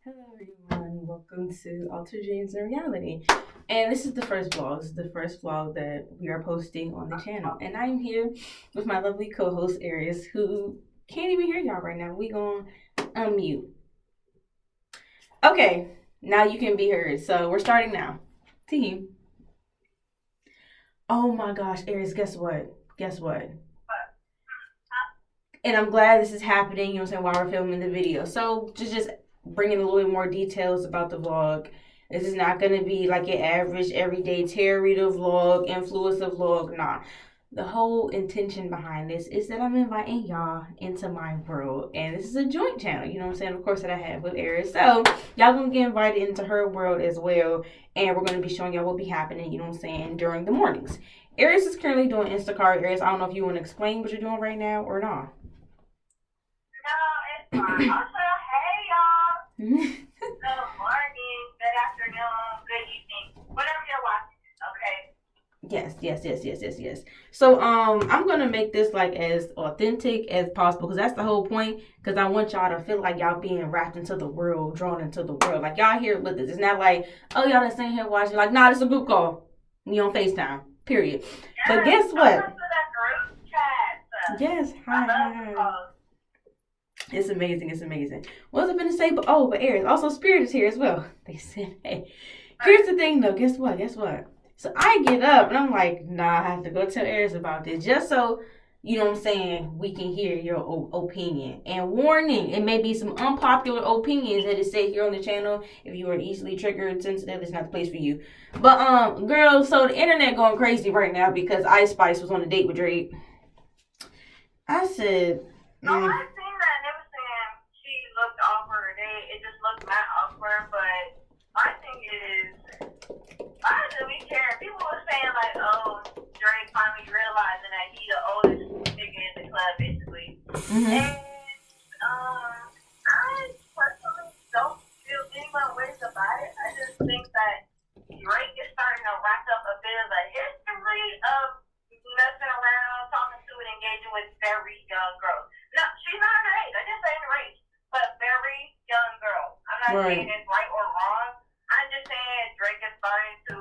Hello everyone, welcome to Alter Dreams and Reality. And this is the first vlog. This is the first vlog that we are posting on the channel. And I'm here with my lovely co-host Aries, who can't even hear y'all right now. We gonna unmute. Okay, now you can be heard. So we're starting now. Team. Oh my gosh, Aries, guess what? Guess what? And I'm glad this is happening, you know what I'm saying, while we're filming the video. So just bringing a little bit more details about the vlog. This is not going to be like your average everyday tarot reader vlog, influencer vlog. Nah. The whole intention behind this is that I'm inviting y'all into my world. And this is a joint channel, you know what I'm saying, of course, that I have with Aries. So y'all going to get invited into her world as well. And we're going to be showing y'all what be happening, you know what I'm saying, during the mornings. Aries is currently doing Instacart. Aries, I don't know if you want to explain what you're doing right now or not. No, it's fine. Also, hey y'all. Good morning, good afternoon, good evening, whatever you're watching. Okay. Yes. So I'm gonna make this like as authentic as possible because that's the whole point. Because I want y'all to feel like y'all being wrapped into the world, drawn into the world. Like y'all here with us. It's not like, oh, y'all just sitting here watching. Like, nah, it's a group call. You on FaceTime. Period. Yes, But guess what? welcome to that group chat. Yes. I love Hi. calls. It's amazing. What was I gonna say? But Aries. Also, Spirit is here as well. They said, hey. Here's the thing, though. Guess what? So I get up and I'm like, nah, I have to go tell Aries about this, just so you know what I'm saying. We can hear your opinion and warning. It may be some unpopular opinions that is said here on the channel. If you are easily triggered, sensitive, it's not the place for you. But girls, so the internet going crazy right now because Ice Spice was on a date with Drake. I said. No, I seen that and it was saying she looked awkward. It just looked mad awkward, but my thing is, why do we care? People were saying like, oh, Drake finally realizing that he the oldest nigga in the club, basically. And I personally don't feel any one ways about it. I just think that Drake is starting to rack up a bit of a history of messing around, talking to and engaging with very young girls. No, she's not underage. I didn't say underage, but very young girl. I'm not saying it's right or wrong. I'm just saying Drake is starting to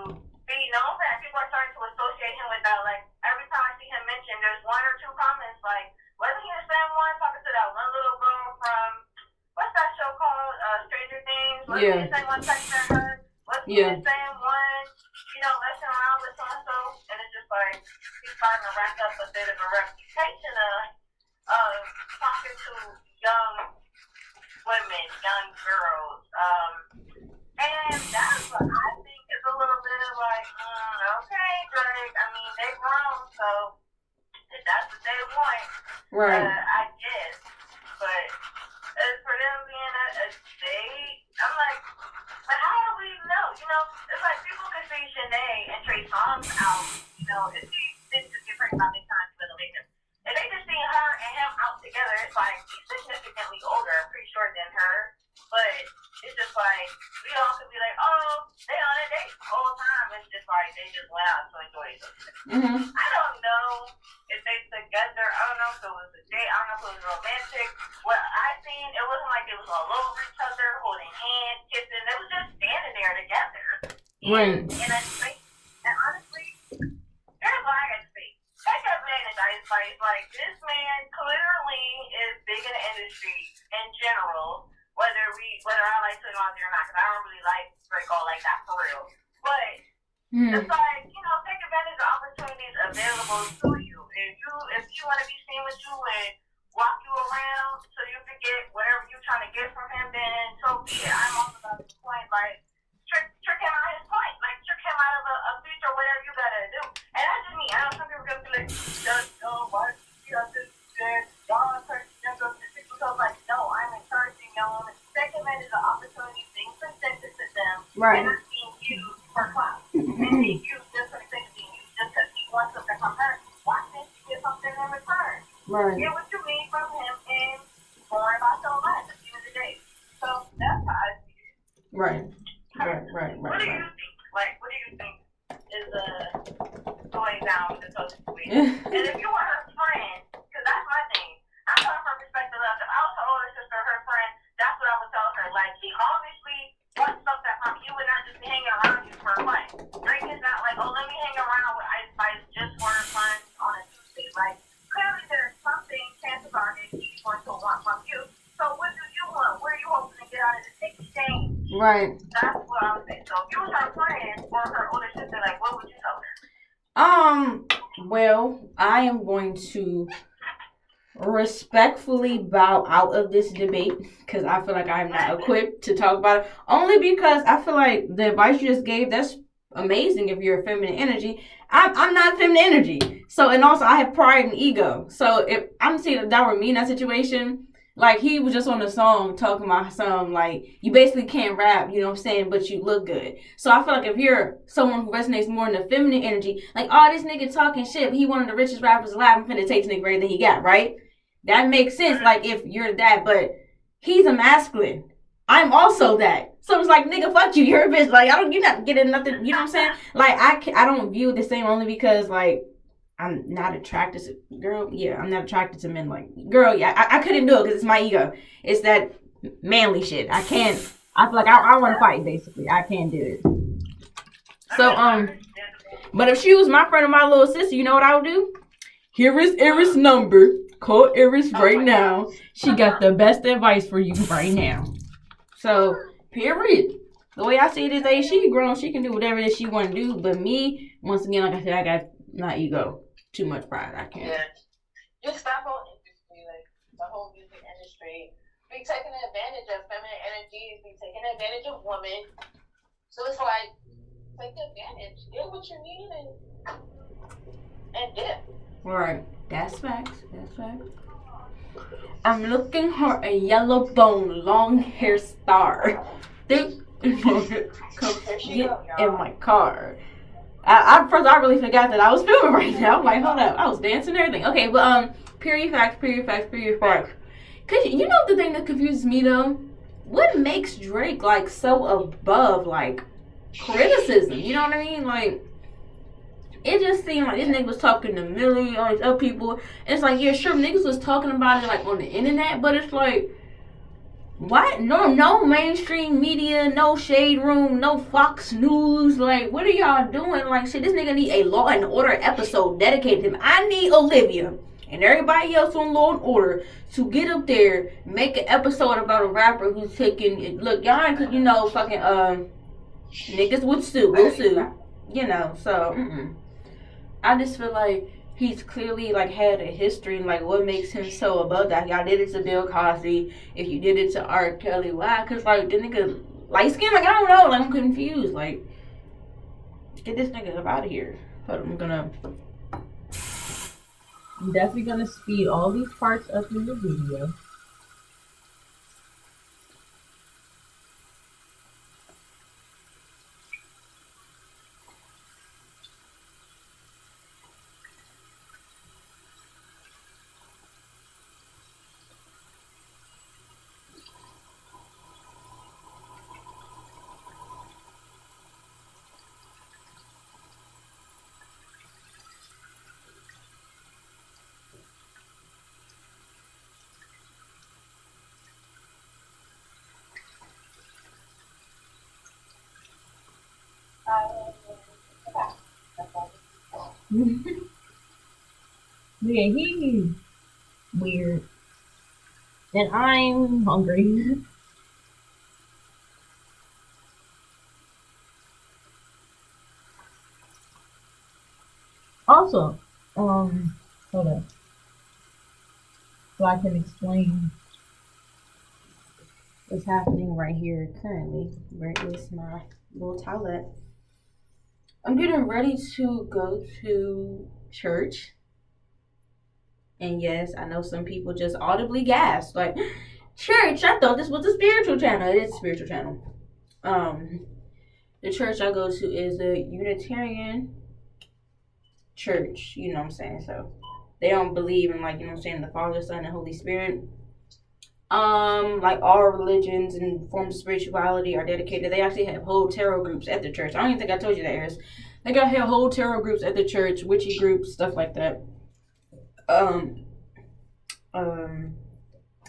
be known for that. People are starting to associate him with that. Like, every time I see him mentioned, there's one or two comments like, wasn't he the same one talking to that one little girl from, what's that show called? Stranger Things? Wasn't he the same one texting her? Wasn't he the same one, messing around with so-and-so? And it's just like, he's starting to rack up a bit of a reputation of talking to young women, young girls. And that's what I think is a little bit of like, okay, Drake. I mean, they grown, so if that's what they want, I guess. But as for them being a date, I'm like, but how do we know? It's like people can see Shanae and Trey Songz out. If he didn't just get pregnant by this time, but if they just see her and him out together, it's like he's significantly older, I'm pretty sure, than her. But it's just like, we all could be like, oh, they on a date the whole time. It's just like they just went out to enjoy each other. I don't know if they together. I don't know if it was a date. I don't know if it was romantic. What I seen, it wasn't like it was all over each other, holding hands, kissing. They was just standing there together. And honestly, here's what I got to say. That man is Ice Spice. Like, this man clearly is big in the industry in general. Whether I like to go out there or not, because I don't really like Drake all like that for real. But it's like, take advantage of opportunities available to you. If you want to be seen with you and walk you around so you can get whatever you're trying to get from him, then so be it. I'm all about his point. Like, trick him out of his point. Like, trick him out of a feature or whatever you gotta do. And that's just me. I know some people are gonna be like, why you got this good? Y'all encouraging young girls to pick themselves. Like, no, I'm encouraging young women. Second man is an opportunity, being presented to them, and not being used for clout. And being used just for the sake of being used, just because he wants something from her. Why can't you get something in return? Get what you need from him and go on about your life at the end of the day. So that's how I see it. Right. What do you think? Like, what do you think is going down with the social situation? And if you were her friend, because that's my thing. I'm coming from a perspective of, if I was her older sister or her friend, that's what I would tell her. Like, Like, he obviously wants something from you and not just be hanging around you for fun. Drake is not like, oh, let me hang around with Ice Spice just for fun on a Tuesday. Like, clearly there's something, chances are, that he's going to want from you. So what do you want? What are you hoping to get out of this exchange? Right. That's what I would say. So if you was her friend or her older sister, like, what would you tell her? Well, I am going to respectfully bow out of this debate because I feel like I'm not equipped to talk about it. Only because I feel like the advice you just gave, that's amazing if you're a feminine energy. I'm not feminine energy. So, and also I have pride and ego. So if I'm seeing if that were me in that situation, like he was just on the song talking about some, like, you basically can't rap, you know what I'm saying, but you look good. So I feel like if you're someone who resonates more in the feminine energy, like, oh, this nigga talking shit, but he one of the richest rappers alive, I'm finna take this nigga for everything he got, right? That makes sense, like, if you're that, but he's a masculine. I'm also that. So it's like, nigga, fuck you, you're a bitch. Like, you're not getting nothing, you know what I'm saying? Like, I don't view it the same only because, like, I'm not attracted to, girl, yeah, I'm not attracted to men, like, girl, yeah, I couldn't do it because it's my ego. It's that manly shit. I can't, I feel like I want to fight, basically. I can't do it. So, but if she was my friend or my little sister, you know what I would do? Here is Iris' number. Call Iris right now. She got the best advice for you right now. So, period. The way I see it is, she grown. She can do whatever it is she want to do. But me, once again, like I said, I got not ego. Too much pride. I can't. Yeah. Just that whole industry, like the whole music industry, be taking advantage of feminine energies, be taking advantage of women. So it's like, take advantage. Get what you need and dip. Right. That's facts. That's facts. I'm looking for a yellow bone, long hair star. Think in my car. At first, I really forgot that I was filming right now. I'm like, hold up, I was dancing and everything. Okay, but period facts. Cause you know the thing that confuses me though, what makes Drake like so above like criticism? You know what I mean? Like, it just seemed like this nigga was talking to Millie, all these other people. And it's like, yeah, sure, niggas was talking about it like on the internet, but it's like, what? No mainstream media, no Shade Room, no Fox News. Like, what are y'all doing? Like, shit, this nigga need a Law and Order episode dedicated to him. I need Olivia and everybody else on Law and Order to get up there, make an episode about a rapper who's taking, look, y'all ain't, cause you know, fucking, niggas will sue, you know, so, I just feel like he's clearly, like, had a history and, like, what makes him so above that. Y'all did it to Bill Cosby. If you did it to R. Kelly, why? Because, like, the nigga light skin, like, I don't know. Like, I'm confused. Like, get this nigga up out of here. But I'm definitely gonna speed all these parts up in the video. Yeah, he's weird. And I'm hungry. Also, hold up. So I can explain what's happening right here currently. Where is my little toilet? I'm getting ready to go to church. And yes, I know some people just audibly gasped, like, church, I thought this was a spiritual channel. It is a spiritual channel. The church I go to is a Unitarian church, you know what I'm saying? So they don't believe in, like, you know what I'm saying, the Father, Son, and Holy Spirit. Like all religions and forms of spirituality are dedicated. They actually have whole tarot groups at the church. I don't even think I told you that, Eris. They got whole tarot groups at the church, witchy groups, stuff like that.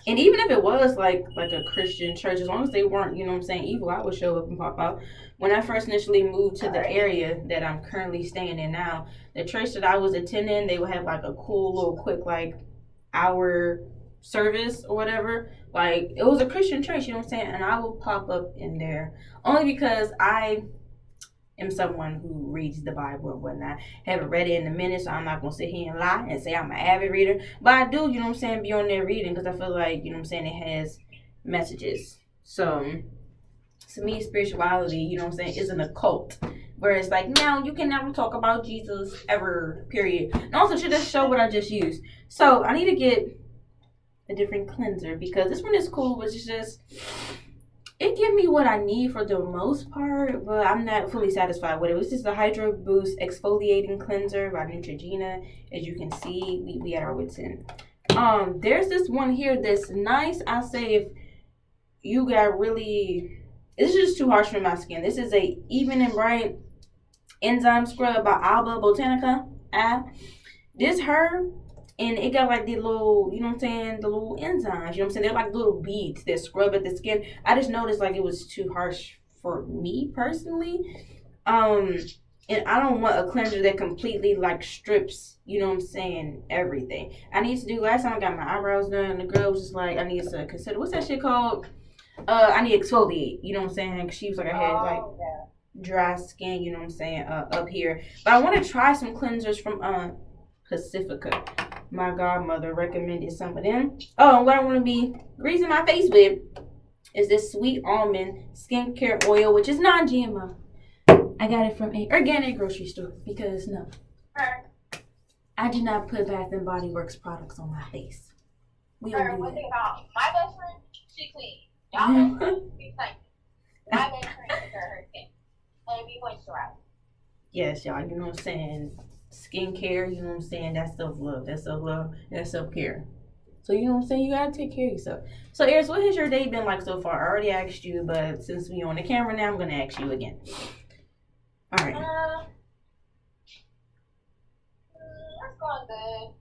And even if it was like a Christian church, as long as they weren't, you know what I'm saying, evil, I would show up and pop out. When I first initially moved to the area that I'm currently staying in now, the church that I was attending, they would have like a cool little quick like hour service or whatever. Like it was a Christian church, you know what I'm saying? And I will pop up in there only because I am someone who reads the Bible and whatnot. Haven't read it in a minute, so I'm not gonna sit here and lie and say I'm an avid reader. But I do, you know what I'm saying, be on there reading because I feel like, you know what I'm saying, it has messages. So to me, spirituality, you know what I'm saying, isn't a cult. Where it's like, no, you can never talk about Jesus ever, period. And also to just show what I just used. So I need to get a different cleanser because this one is cool, but it's just, it give me what I need for the most part, but I'm not fully satisfied with it. It's just the Hydro Boost Exfoliating Cleanser by Neutrogena. As you can see, we at our wits end. There's this one here that's nice. I say if you got really, this is just too harsh for my skin. This is a Even and Bright Enzyme Scrub by Alba Botanica. This herb, and it got like the little, you know what I'm saying, the little enzymes, you know what I'm saying? They're like little beads that scrub at the skin. I just noticed like it was too harsh for me personally. And I don't want a cleanser that completely like strips, you know what I'm saying, everything. I need to do, last time I got my eyebrows done, and the girl was just like, I need to consider, what's that shit called? I need to exfoliate, you know what I'm saying? She was like, I had like dry skin, you know what I'm saying, up here. But I want to try some cleansers from Pacifica. My godmother recommended some of them. Oh, and what I want to be greasing my face with is this sweet almond skincare oil, which is non-GMO. I got it from a organic grocery store because no, I do not put Bath and Body Works products on my face. We don't do One that. thing about my best friend, she clean. Y'all best friend, be clean. My best friend is her skin. Let me moisturize. Yes, y'all, you know what I'm saying? Skincare, you know what I'm saying? That's self-love. That's self-love. That's self-care. So, you know what I'm saying? You gotta take care of yourself. So, Eris, what has your day been like so far? I already asked you, but since we're on the camera now, I'm gonna ask you again. All right. It's going good.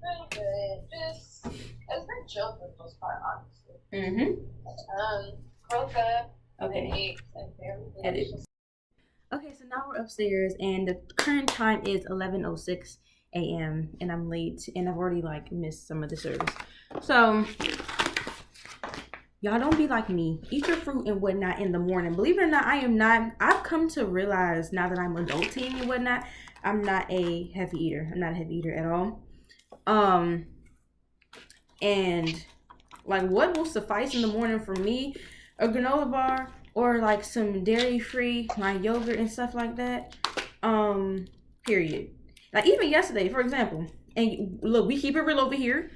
Pretty good. Just, it's been chill for the most part, honestly. Broke up. Okay. And everything. Edit. Okay, so now we're upstairs, and the current time is 11:06 a.m. and I'm late, and I've already like missed some of the service. So y'all don't be like me. Eat your fruit and whatnot in the morning. Believe it or not, I am not. I've come to realize now that I'm adulting and whatnot, I'm not a heavy eater. I'm not a heavy eater at all. And like what will suffice in the morning for me, a granola bar or like some dairy-free like yogurt and stuff like that. Period. Like even yesterday, for example, and look, we keep it real over here.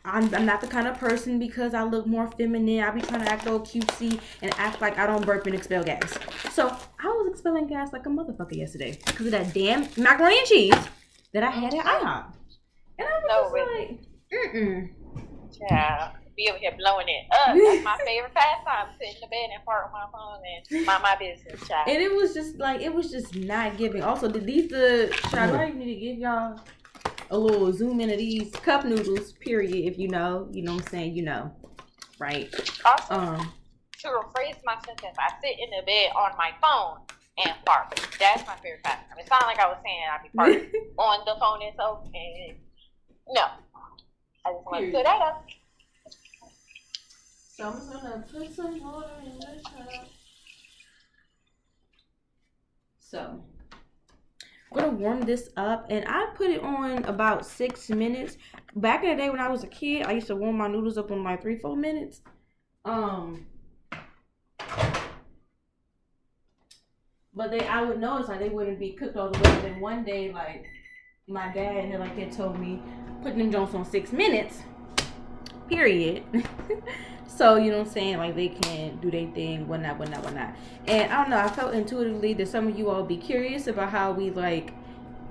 I'm not the kind of person because I look more feminine. I be trying to act all cutesy and act like I don't burp and expel gas. So I was expelling gas like a motherfucker yesterday because of that damn macaroni and cheese that I had at IHOP. And I was just like, Yeah, be over here blowing it up. That's my favorite pastime. Sit in the bed and fart on my phone and mind my business, child. And it was just not giving. Also, the shout out, I need to give y'all a little zoom into these cup noodles, period, if you know what I'm saying, you know, right? Also, to rephrase my sentence, I sit in the bed on my phone and fart. That's my favorite pastime. It sounded like I was saying I'd be farting on the phone and so, and no. I just want to put that up. So I'm just gonna put some water in the cup. So I'm gonna warm this up, and I put it on about 6 minutes. Back in the day when I was a kid, I used to warm my noodles up on like 3-4 minutes. But I would notice like they wouldn't be cooked all the way. And then one day, like my dad had told me putting them Jones on 6 minutes. Period. So, you know what I'm saying? Like, they can do their thing, whatnot. And I don't know, I felt intuitively that some of you all be curious about how we, like,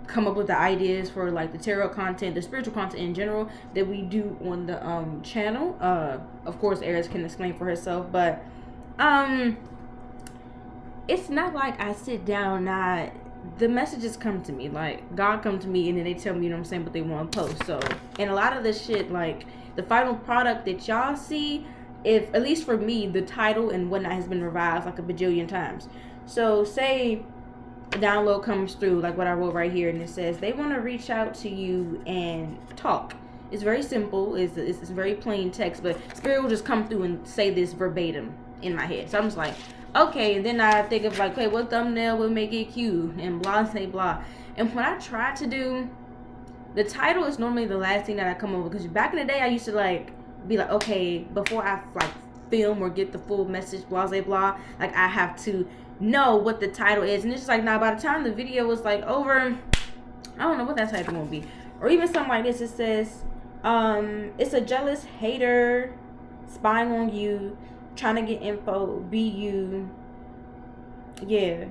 come up with the ideas for, like, the tarot content, the spiritual content in general that we do on the channel. Of course, Eris can explain for herself, but it's not like I sit down, the messages come to me, like, God come to me, and then they tell me, you know what I'm saying, what they want to post. So, and a lot of this shit, like, the final product that y'all see, if at least for me, the title and whatnot has been revised like a bajillion times. So say a download comes through, like what I wrote right here, and it says they want to reach out to you and talk. It's very simple. It's very plain text, but Spirit will just come through and say this verbatim in my head. So I'm just like, okay. And then I think of like, okay, what thumbnail will make it cute and blah, say blah. And when I try to do, the title is normally the last thing that I come up with, because back in the day I used to like be like, okay, before I like film or get the full message, blah, say blah, like I have to know what the title is. And it's just like, now by the time the video was like over, I don't know what that title gonna be. Or even something like this, it says, it's a jealous hater spying on you, trying to get info, be you, yeah,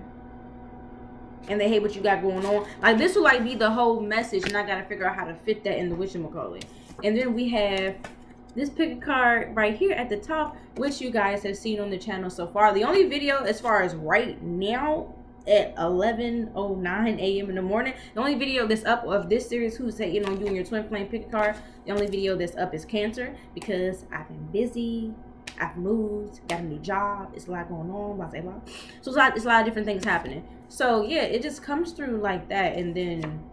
and they hate what you got going on. Like this will like be the whole message, and I gotta figure out how to fit that in the whatchamacallit. And then we have this pick a card right here at the top, which you guys have seen on the channel so far. The only video as far as right now at 11:09 a.m. in the morning, the only video that's up of this series, Who's Hating on You and Your Twin Flame Pick a Card, the only video that's up is Cancer, because I've been busy, I've moved, got a new job, it's a lot going on, blah blah blah. So it's a lot of different things happening. So yeah, it just comes through like that. And then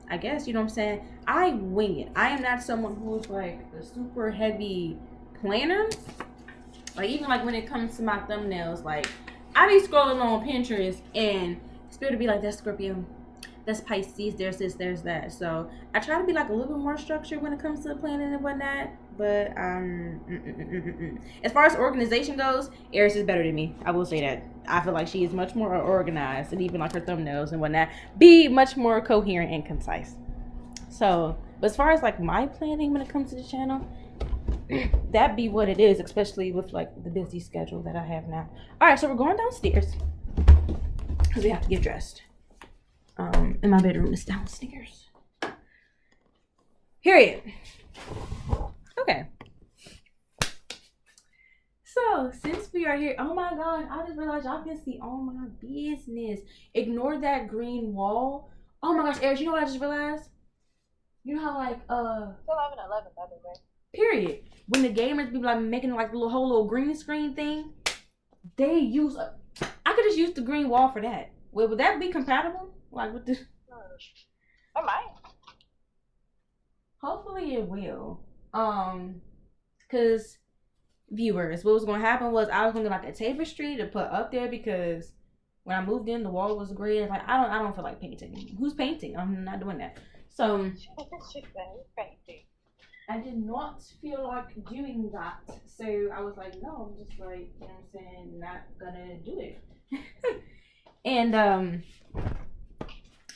I guess, you know what I'm saying, I wing it. I am not someone who's like a super heavy planner. Like even like when it comes to my thumbnails, like I be scrolling on Pinterest and Spirit will be like, that's Scorpio, that's Pisces, there's this, there's that. So I try to be like a little bit more structured when it comes to the planning and whatnot. But as far as organization goes, Aries is better than me. I will say that. I feel like she is much more organized, and even like her thumbnails and whatnot be much more coherent and concise. So, but as far as like my planning when it comes to the channel, that be what it is, especially with like the busy schedule that I have now. All right, so we're going downstairs because we have to get dressed. And my bedroom is downstairs. Period. Okay. So since we are here, oh my gosh, I just realized y'all can see all my business. Ignore that green wall. Oh my gosh, Aries, you know what I just realized? You know how like It's 11:11, by the way. period. When the gamers be like making like the whole little green screen thing, they use I could just use the green wall for that. Well, would that be compatible? Like with the It might. Hopefully it will. Cause viewers, what was gonna happen was I was gonna get like a tapestry to put up there, because when I moved in the wall was gray. It's like I don't feel like painting. Who's painting? I'm not doing that. So I did not feel like doing that. So I was like, no, I'm just like, you know what I'm saying, not gonna do it. And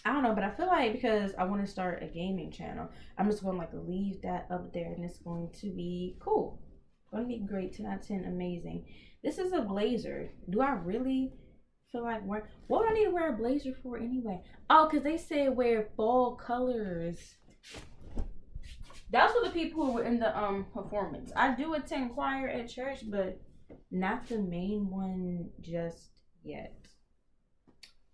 I don't know, but I feel like because I want to start a gaming channel, I'm just going to like leave that up there, and it's going to be cool. Going to be great. 10 out of 10, amazing. This is a blazer. Do I really feel like wearing? What would I need to wear a blazer for anyway? Oh, because they said wear fall colors. That's for the people who were in the performance. I do attend choir at church, but not the main one just yet.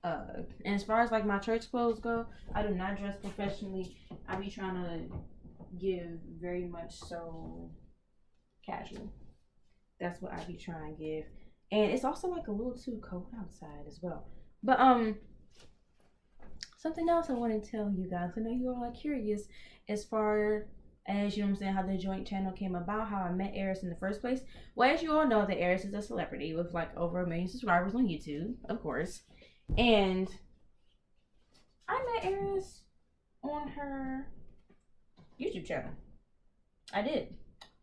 And as far as like my church clothes go, I do not dress professionally. I be trying to give very much so casual. That's what I be trying to give. And it's also like a little too cold outside as well. But something else I want to tell you guys. I know you all are curious as far as, you know what I'm saying, how the joint channel came about, how I met Aries in the first place. Well, as you all know, that Aries is a celebrity with like over 1 million subscribers on YouTube, of course. And I met Aries on her YouTube channel. I did.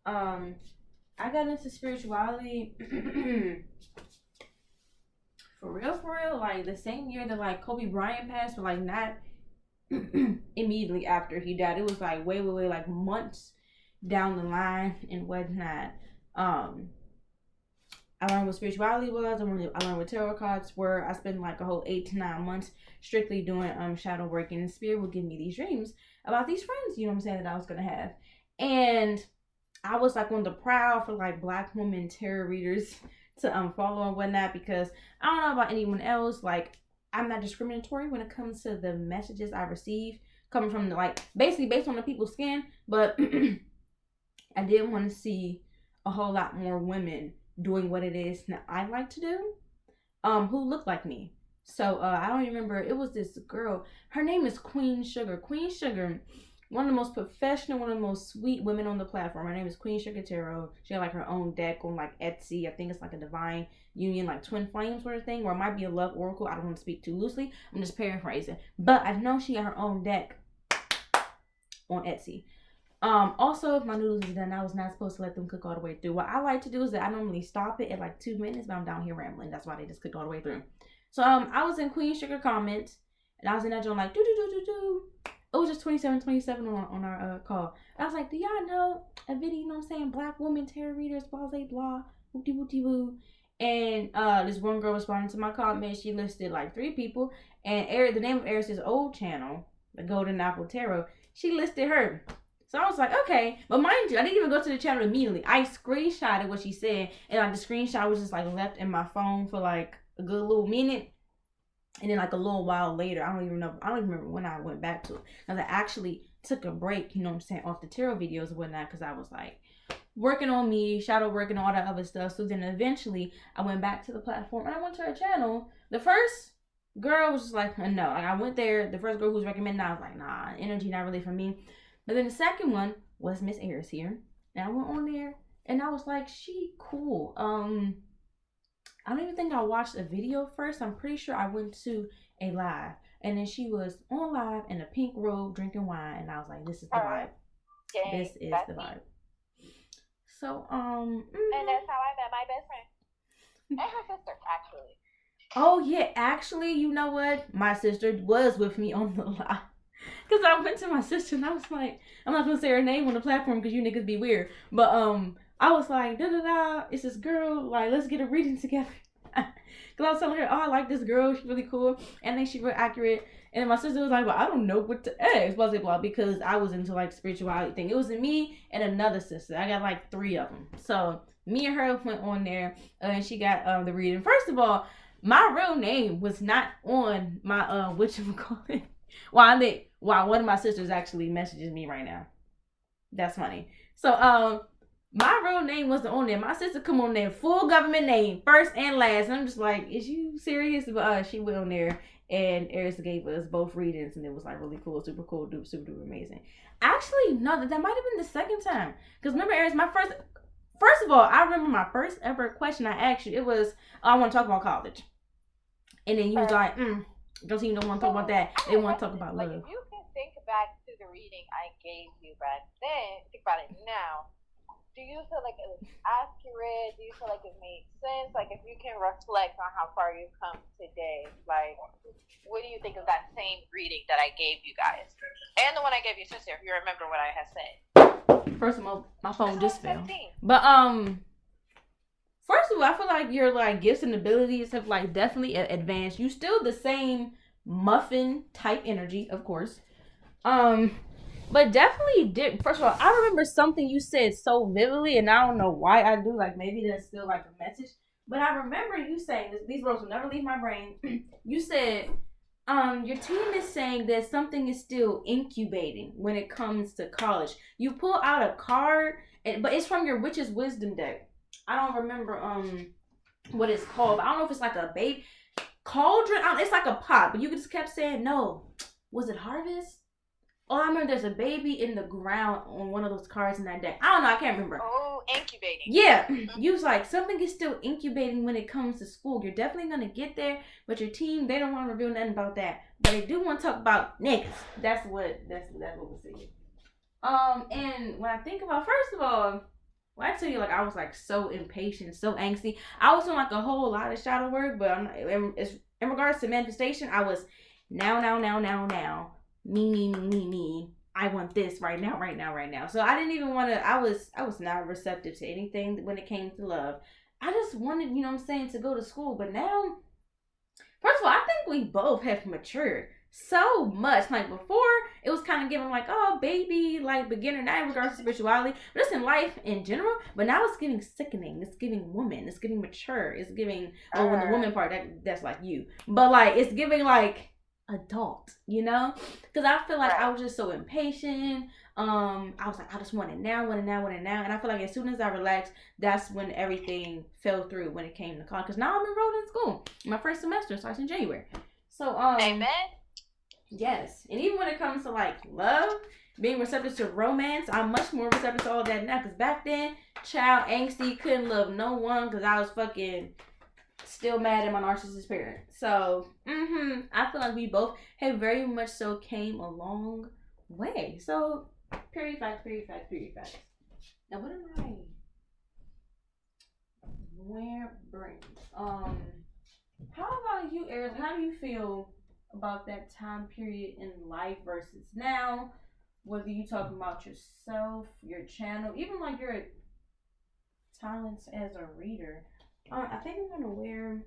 I got into spirituality for real, like the same year that like Kobe Bryant passed, but like not immediately after he died. It was like way like months down the line and whatnot. I learned what spirituality was. I learned what tarot cards were. I spent like a whole 8 to 9 months strictly doing shadow work, and the spirit would give me these dreams about these friends, you know what I'm saying, that I was gonna have. And I was like on the prowl for like Black women tarot readers to follow and whatnot, because I don't know about anyone else, like I'm not discriminatory when it comes to the messages I receive coming from the, like basically based on the people's skin, but I didn't want to see a whole lot more women doing what it is that I like to do, who look like me. So I don't even remember. It was this girl. Her name is Queen Sugar. Queen Sugar, one of the most professional, one of the most sweet women on the platform. Her name is Queen Sugar Tarot. She had like her own deck on like Etsy. I think it's like a Divine Union, like Twin Flames sort of thing, or it might be a Love Oracle. I don't want to speak too loosely. I'm just paraphrasing. But I know she got her own deck on Etsy. Also, if my noodles is done, I was not supposed to let them cook all the way through. What I like to do is that I normally stop it at like 2 minutes, but I'm down here rambling. That's why they just cooked all the way through. So I was in Queen Sugar comments, and I was in that joint like do. It was just 27 on our call. I was like, do y'all know a video? You know what I'm saying? Black woman tarot readers, blah blah blah, whoopty whoopty woo. And this one girl responded to my comment. She listed like 3 people, and the name of Eris's old channel, the Golden Apple Tarot. She listed her. So I was like, okay. But mind you, I didn't even go to the channel immediately. I screenshotted what she said. And like the screenshot was just like left in my phone for like a good little minute. And then like a little while later, I don't even remember when I went back to it. Because I actually took a break, you know what I'm saying, off the tarot videos and whatnot. Because I was like working on me, shadow working, all that other stuff. So then eventually I went back to the platform and I went to her channel. The first girl was just like, no. Like I went there, the first girl who was recommending, I was like, nah, energy not really for me. But then the second one was Miss Eris here. And I went on there and I was like, she cool. I don't even think I watched a video first. I'm pretty sure I went to a live. And then she was on live in a pink robe drinking wine. And I was like, this is the vibe. This is the vibe. So, And that's how I met my best friend. And her sister, actually. Oh, yeah. Actually, you know what? My sister was with me on the live. Because I went to my sister and I was like, I'm not going to say her name on the platform because you niggas be weird. But I was like, it's this girl. Like, let's get a reading together. Because I was telling her, oh, I like this girl. She's really cool. And then she's real accurate. And then my sister was like, well, I don't know what to ask. Blah, blah, blah. Because I was into like spirituality thing. It was me and another sister. I got like 3 of them. So me and her went on there. And she got the reading. First of all, my real name was not on my whatchamacallit. Wow, one of my sisters actually messages me right now. That's funny. So, my real name wasn't on there. My sister come on there, full government name, first and last. And I'm just like, is you serious? But she went on there, and Eris gave us both readings, and it was like really cool, super cool, super duper amazing. Actually, no, that might have been the second time. Because remember, Eris, first of all, I remember my first ever question I asked you. It was, I want to talk about college. And then you was like, don't even want to talk about that. They want to talk about love. Like, if you can think back to the reading I gave you back then, think about it now. Do you feel like it was accurate? Do you feel like it made sense? Like, if you can reflect on how far you've come today, like, what do you think of that same reading that I gave you guys? And the one I gave your sister, if you remember what I had said. First of all, my phone just fell. But, first of all, I feel like your like gifts and abilities have like definitely advanced. You still the same muffin type energy, of course. But definitely did. First of all, I remember something you said so vividly, and I don't know why I do. Like maybe that's still like a message. But I remember you saying this. These words will never leave my brain. You said, your team is saying that something is still incubating when it comes to college. You pull out a card, but it's from your Witch's Wisdom deck. I don't remember what it's called. I don't know if it's like a baby cauldron. It's like a pot, but you just kept saying no. Was it harvest? Oh, I remember there's a baby in the ground on one of those cards in that deck. I don't know. I can't remember. Oh, incubating. Yeah. You was like, something is still incubating when it comes to school. You're definitely going to get there, but your team, they don't want to reveal nothing about that. But they do want to talk about niggas. That's what we're saying. And when I think about, first of all, when I tell you, like, I was, like, so impatient, so angsty. I was doing, like, a whole lot of shadow work, but in regards to manifestation, I was now. Me. I want this right now. So I didn't even want to, I was not receptive to anything when it came to love. I just wanted, you know what I'm saying, to go to school. But now, first of all, I think we both have matured so much. Like before, it was kind of giving like, oh, baby, like beginner, not in regards to spirituality, but just in life in general. But now it's getting sickening. It's giving woman. It's giving mature. It's giving, when the woman part, that's like you. But like, it's giving like, adult, you know? Because I feel like I was just so impatient. I was like, I just want it now, want it now, want it now. And I feel like as soon as I relaxed, that's when everything fell through when it came to college. Because now I'm enrolled in school. My first semester starts in January. So, Amen. yes. And even when it comes to like love, being receptive to romance, I'm much more receptive to all that now. Because back then, child angsty, couldn't love no one because I was fucking still mad at my narcissist parent. So, I feel like we both have very much so came a long way. So, period facts, period facts, period facts. Now, what am I? Where brains? How about you, Eris? How do you feel about that time period in life versus now? Whether you talking about yourself, your channel, even like your talents as a reader. I think I'm gonna wear,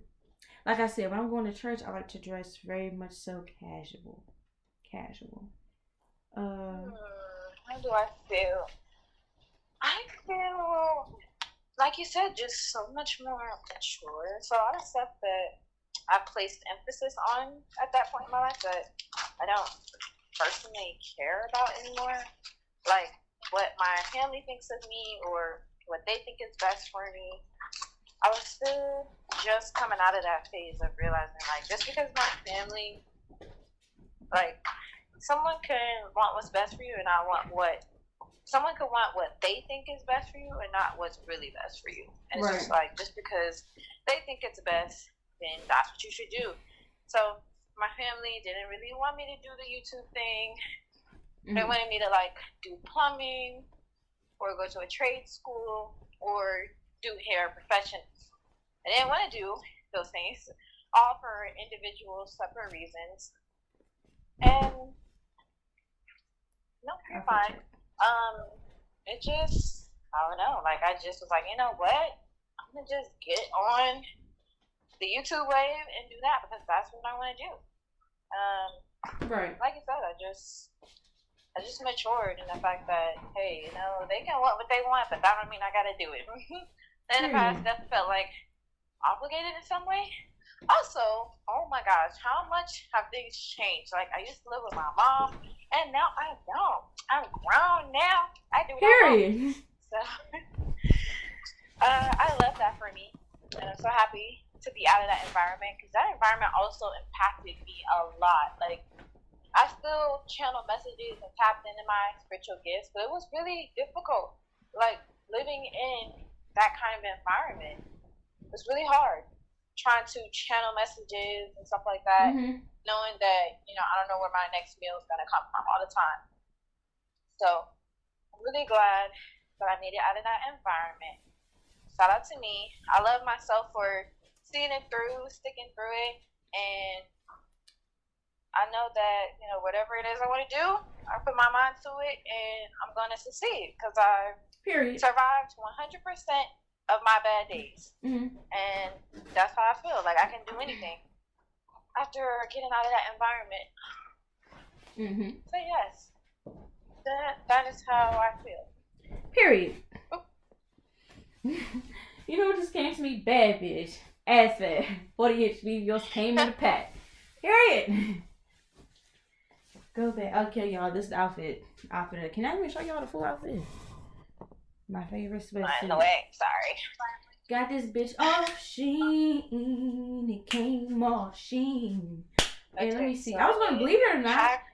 like I said, when I'm going to church, I like to dress very much so casual. How do I feel? I feel, like you said, just so much more mature. So all the stuff that I placed emphasis on at that point in my life that I don't personally care about anymore, like what my family thinks of me or what they think is best for me. I was still just coming out of that phase of realizing, like, just because my family, like, someone can want what's best for you and someone could want what they think is best for you and not what's really best for you. And it's just like, just because they think it's best, then that's what you should do. So my family didn't really want me to do the YouTube thing. They wanted me to like do plumbing or go to a trade school or do hair professions. I didn't want to do those things, all for individual separate reasons. And no, you're fine. It just, I don't know, like I just was like, you know what? I'm gonna just get on the YouTube wave and do that because that's what I want to do. Like you said, I just matured in the fact that, hey, you know, they can want what they want, but that don't mean I gotta do it. And in the past, that felt like obligated in some way. Also, oh my gosh, how much have things changed? Like I used to live with my mom, and now I don't. I'm grown now. I do what I want. So I love that for me, and I'm so happy to be out of that environment because that environment also impacted me a lot. Like I still channel messages and tapped into my spiritual gifts, but it was really difficult. Like living in that kind of environment was really hard. Trying to channel messages and stuff like that, knowing that, you know, I don't know where my next meal is going to come from all the time. So I'm really glad that I made it out of that environment. Shout out to me. I love myself for seeing it through, sticking through it, and I know that, you know, whatever it is I want to do, I put my mind to it, and I'm going to succeed because I survived 100% of my bad days. And that's how I feel. Like I can do anything after getting out of that environment. So yes, that is how I feel. Period. You know what just came to me? Bad bitch. Ass fat. 40-inch videos came in the pack. Period. Go back. Okay, y'all. This is the outfit. Can I even show y'all the full outfit? My favorite sweatsuit. In the way, sorry. Got this bitch off Shein. It came off Shein. And let me see. So I was gonna believe it or not. Pack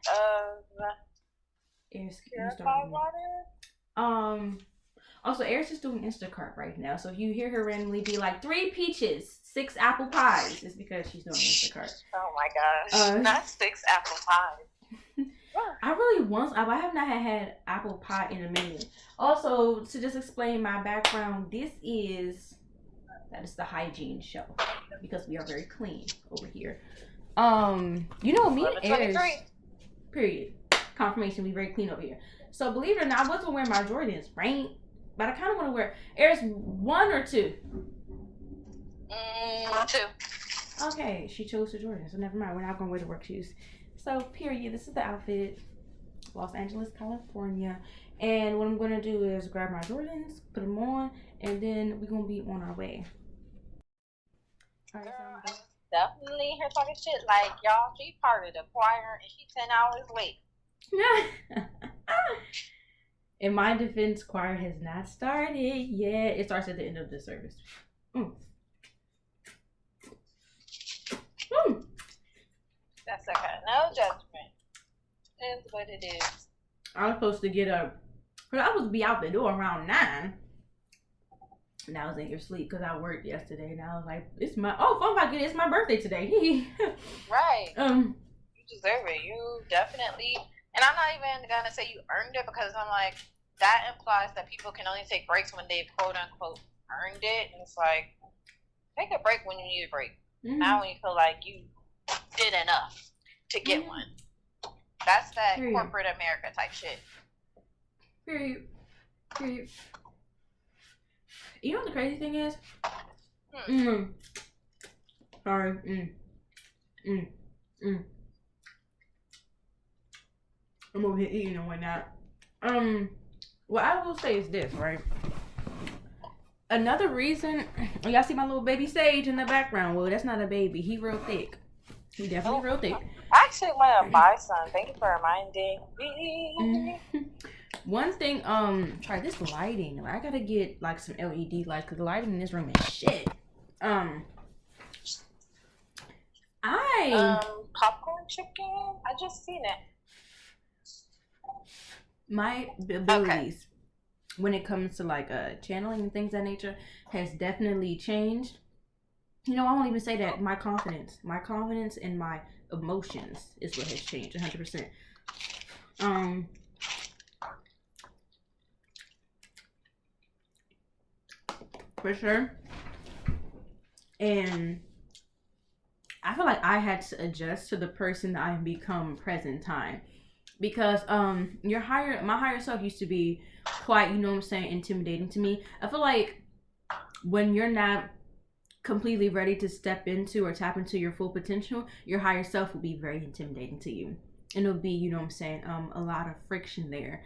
of purified water. Also, Eris is doing Instacart right now. So if you hear her randomly be like 3 peaches, 6 apple pies, it's because she's doing Instacart. Oh my gosh! Not 6 apple pies. I really I have not had apple pie in a minute. Also, to just explain my background, that is the hygiene show because we are very clean over here. You know me and Eris, period. Confirmation, we very clean over here. So believe it or not, I wasn't wearing my Jordans, right? But I kind of want to wear Eris 1 or 2. 2. Okay, she chose the Jordans, so never mind. We're not gonna wear the work shoes. So, period. This is the outfit. Los Angeles, California. And what I'm going to do is grab my Jordans, put them on, and then we're going to be on our way. All right, definitely here talking shit like, y'all, she part of the choir and she 10 hours late. In my defense, choir has not started yet. It starts at the end of the service. That's okay. No judgment. It's what it is. I was supposed to get up. Cause I was supposed to be out the door around 9. And I was in your sleep because I worked yesterday. And I was like, it's my birthday today. Right. You deserve it. You definitely. And I'm not even gonna say you earned it, because I'm like, that implies that people can only take breaks when they quote unquote earned it. And it's like, take a break when you need a break. Mm-hmm. Not when you feel like you did enough to get one. That's that corporate America type shit. Period. You know what the crazy thing is? Sorry. I'm over here eating and whatnot. What I will say is this, right? Another reason, y'all see my little baby Sage in the background. Well, that's not a baby. He real thick. He definitely real thick. I actually want to buy some. Thank you for reminding me. One thing, try this lighting. I gotta get like some LED lights because the lighting in this room is shit. Popcorn chicken. I just seen it. My abilities when it comes to like channeling and things of that nature has definitely changed. You know, I won't even say that. My confidence and my emotions is what has changed 100%. For sure. And I feel like I had to adjust to the person that I've become present time. Because my higher self used to be quite, you know what I'm saying, intimidating to me. I feel like when you're not completely ready to step into or tap into your full potential, your higher self will be very intimidating to you. And it'll be, you know what I'm saying, a lot of friction there.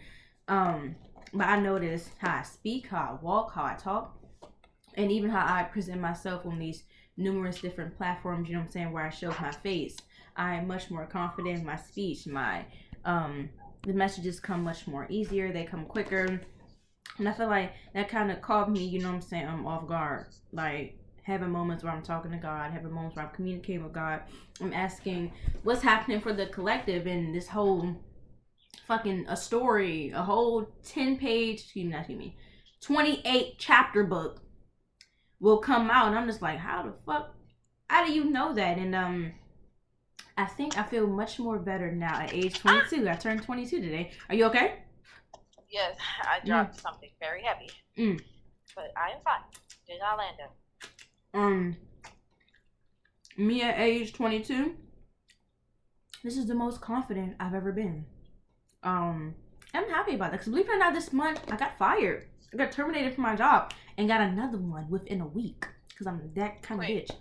But I notice how I speak, how I walk, how I talk, and even how I present myself on these numerous different platforms, you know what I'm saying, where I show my face. I am much more confident in my speech. The messages come much more easier, they come quicker. And I feel like that kind of caught me, you know what I'm saying, off guard. Like having moments where I'm talking to God, having moments where I'm communicating with God. I'm asking what's happening for the collective in this whole fucking a story, a whole 28 chapter book will come out. And I'm just like, how do you know that? And I think I feel much more better now at age 22. I turned 22 today. Are you okay? Yes, I dropped something very heavy. But I am fine. Did not land up. Me at age 22, this is the most confident I've ever been. I'm happy about that. Because believe it or not, this month I got fired. I got terminated from my job and got another one within a week. Because I'm that kind of bitch.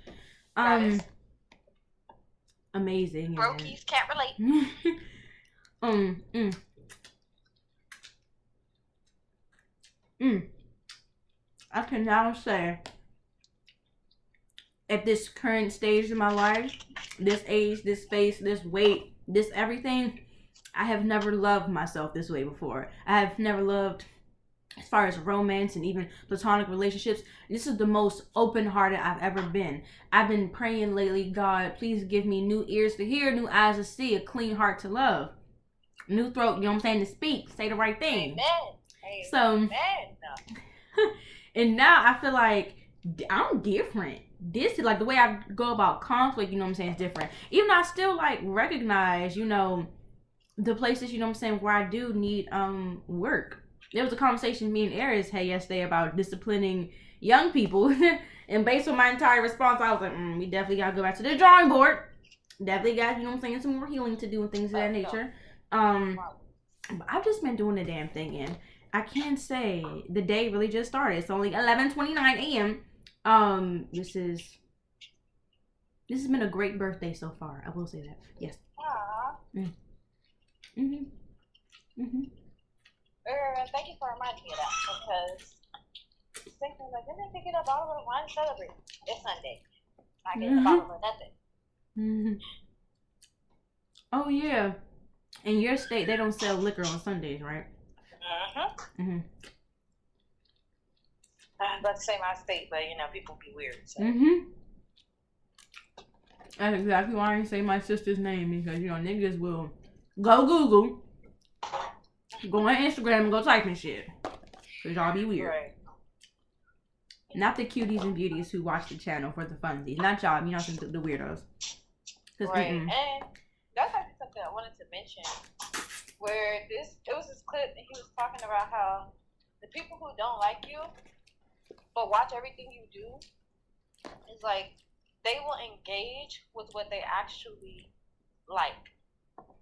Amazing. Brokies can't relate. I can now say, at this current stage of my life, this age, this face, this weight, this everything, I have never loved myself this way before. I have never loved, as far as romance and even platonic relationships, this is the most open-hearted I've ever been. I've been praying lately, God, please give me new ears to hear, new eyes to see, a clean heart to love, new throat, you know what I'm saying, to speak, say the right thing. Amen. So, and now I feel like I'm different. This is like the way I go about conflict, you know what I'm saying, is different. Even though I still like recognize, you know, the places, you know what I'm saying, where I do need work. There was a conversation me and Aries had yesterday about disciplining young people. And based on my entire response, I was like, we definitely got to go back to the drawing board. Definitely got, you know what I'm saying, some more healing to do and things of that nature. But I've just been doing the damn thing, and I can say the day really just started. It's only 11:29 a.m. This has been a great birthday so far. I will say that. Yes. Thank you for reminding me of that, because thinking like, didn't they pick it up all over the line celebrate? It's Sunday. Not getting a bottle or nothing. Mm-hmm. Oh yeah, in your state they don't sell liquor on Sundays, right? Mm-hmm. I was about to say my state, but you know, people be weird. So. Mm-hmm. That's exactly why I didn't say my sister's name, because you know niggas will go Google, go on Instagram and go typing shit, cause y'all be weird. Right. Not the cuties and beauties who watch the channel for the funsies. Not y'all. You know the weirdos. Right. And that's actually something I wanted to mention. Where it was this clip and he was talking about how the people who don't like you but watch everything you do is like they will engage with what they actually like.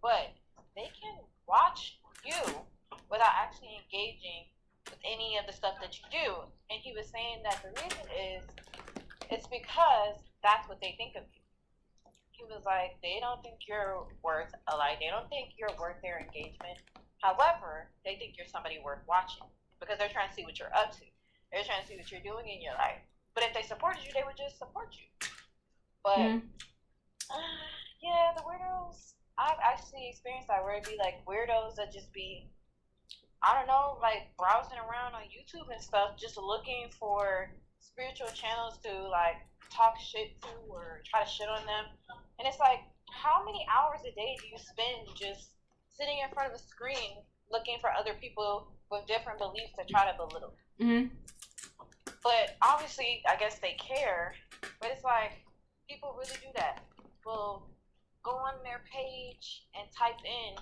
But they can watch you without actually engaging with any of the stuff that you do. And he was saying that the reason is it's because that's what they think of you. He was like, they don't think you're worth a like, they don't think you're worth their engagement. However, they think you're somebody worth watching because they're trying to see what you're up to. They're trying to see what you're doing in your life. But if they supported you, they would just support you. But yeah, the weirdos, I've actually experienced that where it'd be like weirdos that just be, I don't know, like browsing around on YouTube and stuff, just looking for spiritual channels to like talk shit to or try to shit on them. And it's like, how many hours a day do you spend just sitting in front of a screen looking for other people with different beliefs to try to belittle? Mm-hmm. But obviously, I guess they care. But it's like, people really do that. Will go on their page and type in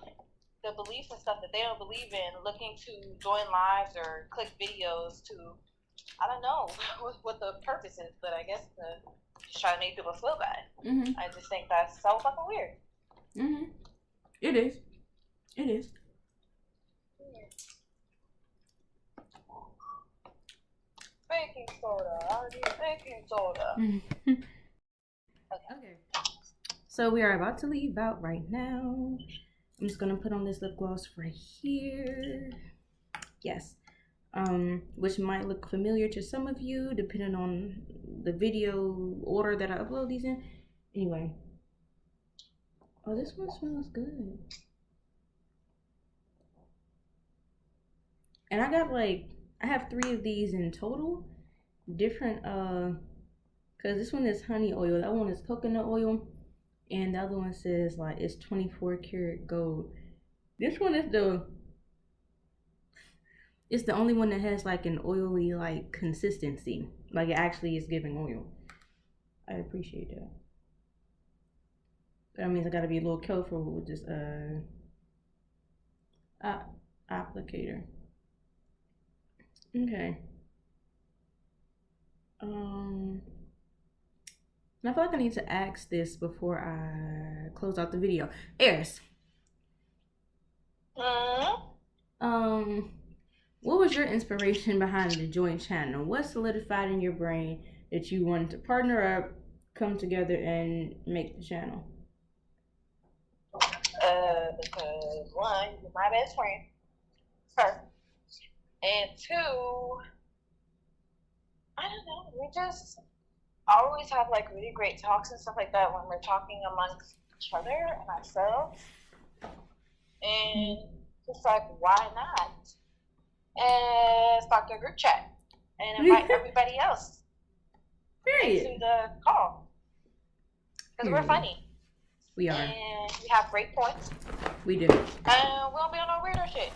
the beliefs and stuff that they don't believe in, looking to join lives or click videos to, I don't know what the purpose is, but I guess to just try to make people feel bad. Mm-hmm. I just think that's so fucking weird. Mm-hmm. It is. It is. Baking soda. I need baking soda. Okay. So we are about to leave out right now. I'm just gonna put on this lip gloss right here. Yes. Which might look familiar to some of you depending on the video order that I upload these in. Anyway. Oh, this one smells good. And I got like, I have 3 of these in total. Different, cause this one is honey oil, that one is coconut oil, and the other one says like it's 24 karat gold. This one is it's the only one that has like an oily like consistency, like it actually is giving oil. I appreciate that. That means I gotta be a little careful with this applicator. Okay. And I feel like I need to ask this before I close out the video. Eris. What was your inspiration behind the joint channel? What solidified in your brain that you wanted to partner up, come together, and make the channel? Because one, you're my best friend, first, and 2, I don't know, we just always have like really great talks and stuff like that when we're talking amongst each other and ourselves, and just like, why not? And start a group chat and invite everybody else into the call. Because we're funny. We are. And we have great points. We do. And we don't be on no weirdo shit.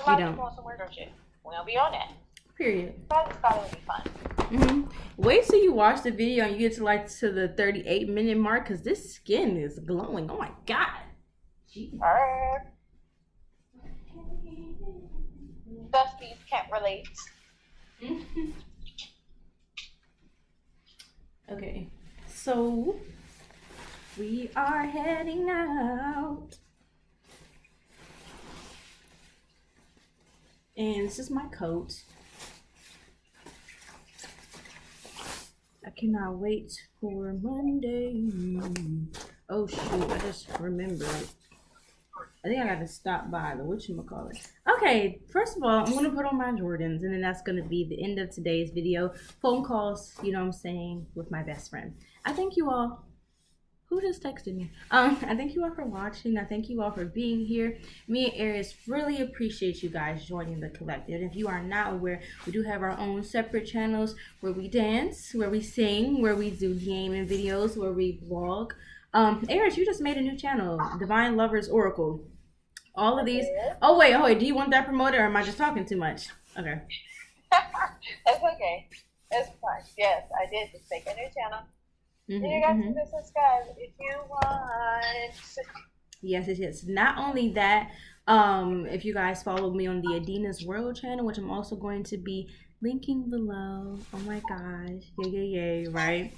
A lot of people on some weirdo shit. We don't be on that. Period. So I just thought it would be fun. Wait till you watch the video and you get to like to the 38-minute mark, because this skin is glowing. Oh my god. Besties can't relate. Okay, so we are heading out, and this is my coat. I cannot wait for Monday. Oh shoot, I just remembered. I think I gotta stop by the whatchamacallit. Okay, first of all, I'm gonna put on my Jordans, and then that's gonna be the end of today's video. Phone calls, you know what I'm saying, with my best friend. I thank you all. Who just texted me? I thank you all for watching. I thank you all for being here. Me and Aries really appreciate you guys joining the collective. If you are not aware, we do have our own separate channels where we dance, where we sing, where we do gaming videos, where we vlog. Aries, you just made a new channel, Divine Lovers Oracle. All of these. Oh wait. Do you want that promoted, or am I just talking too much? Okay. That's okay. That's fine. Yes, I did just make a new channel. You guys can subscribe if you want. Yes. Not only that, if you guys follow me on the Adina's World channel, which I'm also going to be linking below. Oh my gosh. Yay, right?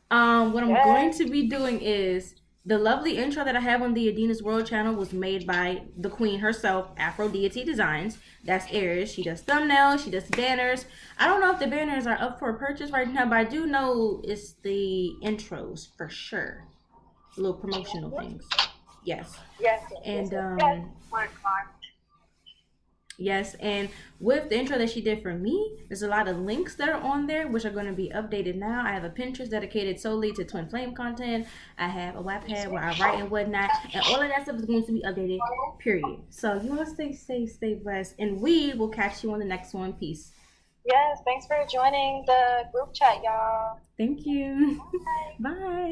What I'm going to be doing is the lovely intro that I have on the Adina's World channel was made by the queen herself, Afro Deity Designs. That's Aries. She does thumbnails, she does banners. I don't know if the banners are up for purchase right now, but I do know it's the intros for sure. Little promotional things. Yes. And yes, and with the intro that she did for me, there's a lot of links that are on there, which are going to be updated now. I have a Pinterest dedicated solely to Twin Flame content. I have a Wattpad where I write and whatnot, and all of that stuff is going to be updated, period. So you want to stay safe, stay blessed, and we will catch you on the next one. Peace. Yes, thanks for joining the group chat, y'all. Thank you. Bye. Bye.